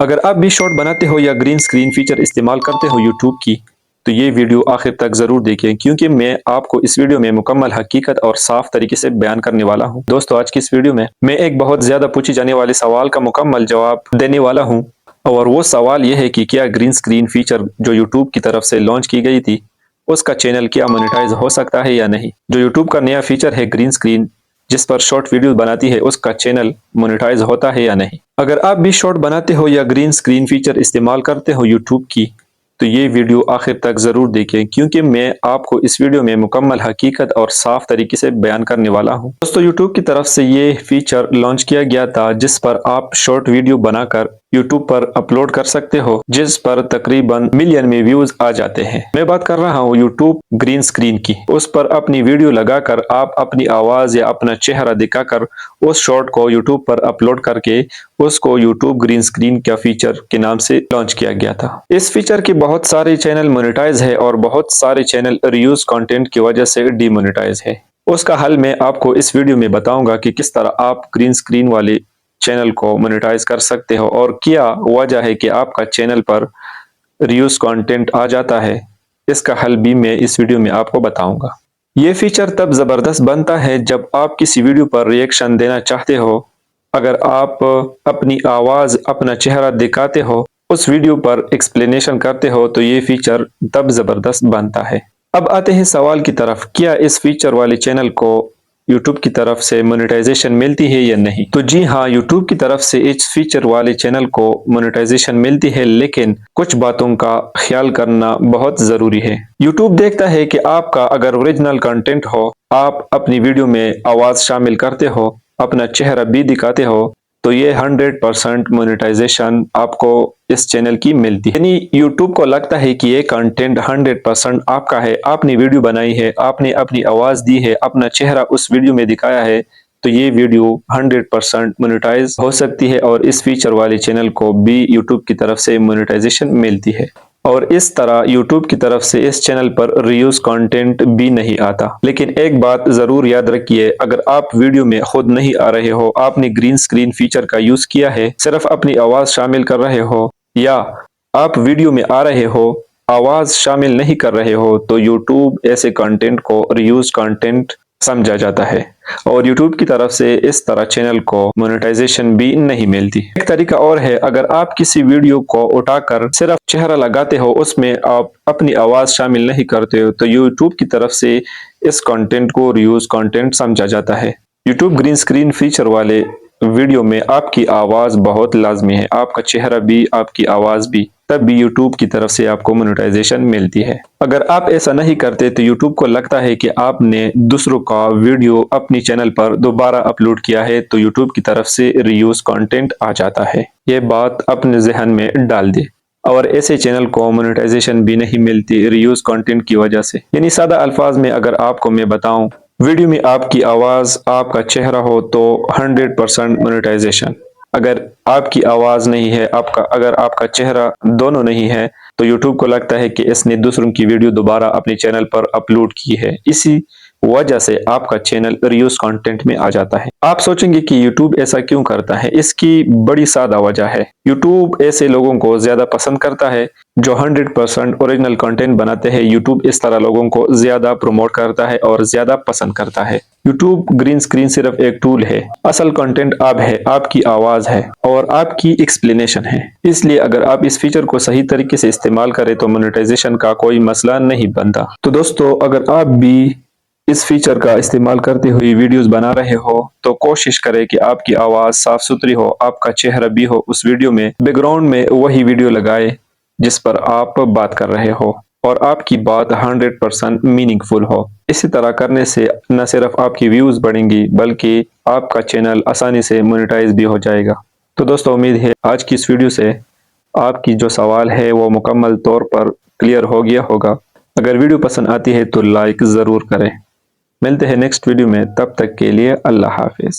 اگر آپ بھی شارٹ بناتے ہو یا گرین سکرین فیچر استعمال کرتے ہو یوٹیوب کی تو یہ ویڈیو آخر تک ضرور دیکھیں، کیونکہ میں آپ کو اس ویڈیو میں مکمل حقیقت اور صاف طریقے سے بیان کرنے والا ہوں۔ دوستو، آج کی اس ویڈیو میں ایک بہت زیادہ پوچھی جانے والے سوال کا مکمل جواب دینے والا ہوں، اور وہ سوال یہ ہے کہ کیا گرین سکرین فیچر جو یوٹیوب کی طرف سے لانچ کی گئی تھی اس کا چینل کیا مونیٹائز ہو سکتا ہے یا نہیں۔ جو یوٹیوب کا نیا فیچر ہے گرین سکرین، جس پر شارٹ ویڈیو بناتی ہے، اس کا چینل مونیٹائز ہوتا ہے یا نہیں۔ اگر آپ بھی شارٹ بناتے ہو یا گرین سکرین فیچر استعمال کرتے ہو یوٹیوب کی تو یہ ویڈیو آخر تک ضرور دیکھیں، کیونکہ میں آپ کو اس ویڈیو میں مکمل حقیقت اور صاف طریقے سے بیان کرنے والا ہوں۔ دوستو، یوٹیوب کی طرف سے یہ فیچر لانچ کیا گیا تھا جس پر آپ شارٹ ویڈیو بنا کر یوٹیوب پر اپلوڈ کر سکتے ہو، جس پر تقریباً ملین میں ویوز آ جاتے ہیں۔ میں بات کر رہا ہوں یوٹیوب گرین سکرین کی۔ اس پر اپنی ویڈیو لگا کر آپ اپنی آواز یا اپنا چہرہ دکھا کر اس شارٹ کو یوٹیوب پر اپلوڈ کر کے اس کو یوٹیوب گرین سکرین کا فیچر کے نام سے لانچ کیا گیا تھا۔ اس فیچر کے بہت سارے چینل مونیٹائز ہے اور بہت سارے چینل ریوز کنٹینٹ کی وجہ سے ڈی مونیٹائز ہے۔ اس کا حل میں آپ کو اس ویڈیو میں بتاؤں گا کہ کس طرح آپ گرین سکرین والے چینل کو مونیٹائز کر سکتے ہو اور کیا وجہ ہے کہ آپ کا چینل پر ریوز کنٹینٹ آ جاتا ہے۔ اس کا حل بھی میں اس ویڈیو میں آپ کو بتاؤں گا۔ یہ فیچر تب زبردست بنتا ہے جب آپ کسی ویڈیو پر ریئیکشن دینا چاہتے ہو۔ اگر آپ اپنی آواز، اپنا چہرہ دکھاتے ہو، اس ویڈیو پر ایکسپلینیشن کرتے ہو تو یہ فیچر تب زبردست بنتا ہے۔ اب آتے ہیں سوال کی طرف، کیا اس فیچر والے چینل کو یوٹیوب کی طرف سے مونیٹائزیشن ملتی ہے یا نہیں؟ تو جی ہاں، یوٹیوب کی طرف سے اس فیچر والے چینل کو مونیٹائزیشن ملتی ہے، لیکن کچھ باتوں کا خیال کرنا بہت ضروری ہے۔ یوٹیوب دیکھتا ہے کہ آپ کا اگر اوریجنل کنٹینٹ ہو، آپ اپنی ویڈیو میں آواز شامل کرتے ہو، اپنا چہرہ بھی دکھاتے ہو، تو یہ 100% مونیٹائزیشن آپ کو اس چینل کی ملتی ہے۔ یعنی یوٹیوب کو لگتا ہے کہ یہ کنٹینٹ 100% آپ کا ہے، آپ نے ویڈیو بنائی ہے، آپ نے اپنی آواز دی ہے، اپنا چہرہ اس ویڈیو میں دکھایا ہے، تو یہ ویڈیو 100% مونیٹائز ہو سکتی ہے اور اس فیچر والے چینل کو بھی یوٹیوب کی طرف سے مونیٹائزیشن ملتی ہے۔ اور اس طرح یوٹیوب کی طرف سے اس چینل پر ریوز کنٹینٹ بھی نہیں آتا۔ لیکن ایک بات ضرور یاد رکھیے، اگر آپ ویڈیو میں خود نہیں آ رہے ہو، آپ نے گرین سکرین فیچر کا یوز کیا ہے، صرف اپنی آواز شامل کر رہے ہو، یا آپ ویڈیو میں آ رہے ہو، آواز شامل نہیں کر رہے ہو، تو یوٹیوب ایسے کنٹینٹ کو ریوز کنٹینٹ سمجھا جاتا ہے اور یوٹیوب کی طرف سے اس طرح چینل کو مونیٹائزیشن بھی نہیں ملتی۔ ایک طریقہ اور ہے، اگر آپ کسی ویڈیو کو اٹھا کر صرف چہرہ لگاتے ہو، اس میں آپ اپنی آواز شامل نہیں کرتے ہو، تو یوٹیوب کی طرف سے اس کنٹینٹ کو ریوز کنٹینٹ سمجھا جاتا ہے۔ یوٹیوب گرین سکرین فیچر والے ویڈیو میں آپ کی آواز بہت لازمی ہے، آپ کا چہرہ بھی، آپ کی آواز بھی، تب بھی یوٹیوب کی طرف سے آپ کو مونیٹائزیشن ملتی ہے۔ اگر آپ ایسا نہیں کرتے تو یوٹیوب کو لگتا ہے کہ آپ نے دوسروں کا ویڈیو اپنی چینل پر دوبارہ اپلوڈ کیا ہے، تو یوٹیوب کی طرف سے ریوز کنٹینٹ آ جاتا ہے۔ یہ بات اپنے ذہن میں ڈال دے، اور ایسے چینل کو مونیٹائزیشن بھی نہیں ملتی ریوز کنٹینٹ کی وجہ سے۔ یعنی سادہ الفاظ میں اگر آپ کو میں بتاؤں، ویڈیو میں آپ کی آواز، آپ کا چہرہ ہو تو 100% مونیٹائزیشن۔ اگر آپ کی آواز نہیں ہے، اگر آپ کا چہرہ دونوں نہیں ہے، تو یوٹیوب کو لگتا ہے کہ اس نے دوسروں کی ویڈیو دوبارہ اپنے چینل پر اپلوڈ کی ہے، اسی وجہ سے آپ کا چینل ریوز کنٹینٹ میں آ جاتا ہے۔ آپ سوچیں گے کہ یوٹیوب ایسا کیوں کرتا ہے؟ اس کی بڑی سادہ وجہ ہے، یوٹیوب ایسے لوگوں کو زیادہ پسند کرتا ہے جو 100% اوریجنل کنٹینٹ بناتے ہیں۔ یوٹیوب اس طرح لوگوں کو زیادہ پروموٹ کرتا ہے اور زیادہ پسند کرتا ہے۔ یوٹیوب گرین سکرین صرف ایک ٹول ہے، اصل کنٹینٹ آپ ہے، آپ کی آواز ہے اور آپ کی ایکسپلینیشن ہے۔ اس لیے اگر آپ اس فیچر کو صحیح طریقے سے استعمال کریں تو مونیٹائزیشن کا کوئی مسئلہ نہیں بنتا۔ تو دوستو، اگر آپ بھی اس فیچر کا استعمال کرتے ہوئے ویڈیوز بنا رہے ہو تو کوشش کریں کہ آپ کی آواز صاف ستھری ہو، آپ کا چہرہ بھی ہو اس ویڈیو میں، بیک گراؤنڈ میں وہی ویڈیو لگائے جس پر آپ بات کر رہے ہو، اور آپ کی بات 100% میننگ فل ہو۔ اسی طرح کرنے سے نہ صرف آپ کی ویوز بڑھیں گی بلکہ آپ کا چینل آسانی سے مونیٹائز بھی ہو جائے گا۔ تو دوستو، امید ہے آج کی اس ویڈیو سے آپ کی جو سوال ہے وہ مکمل طور پر کلیئر ہو گیا ہوگا۔ اگر ویڈیو پسند آتی ہے تو لائک ضرور کریں۔ ملتے ہیں نیکسٹ ویڈیو میں، تب تک کے لیے اللہ حافظ۔